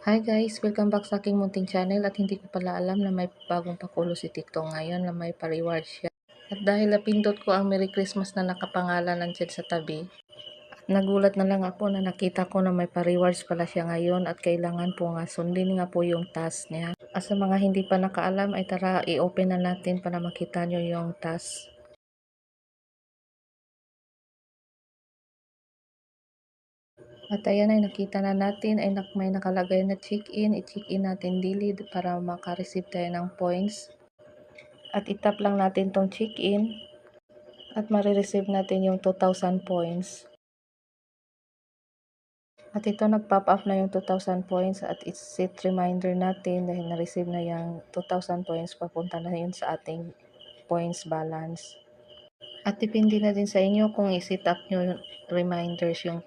Hi guys! Welcome back sa aking munting channel at hindi ko pala alam na may bagong pakulo si TikTok ngayon na may pa-reward siya. At dahil napindot ko ang Merry Christmas na nakapangalan nandyan sa tabi, at nagulat na lang ako na nakita ko na may pa-rewards pala siya ngayon at kailangan po nga sundin nga po yung task niya. At sa mga hindi pa nakaalam ay tara i-open na natin para makita nyo yung task. At ayan ay nakita na natin ay may nakalagay na check-in. I-check-in natin daily para makareceive tayo ng points. At itap lang natin tong check-in at marireceive natin yung 2,000 points. At ito nag-pop up na yung 2,000 points at set reminder natin dahil na-receive na yung 2,000 points, papunta na yun sa ating points balance. At depende na din sa inyo kung i-set up nyo reminders yung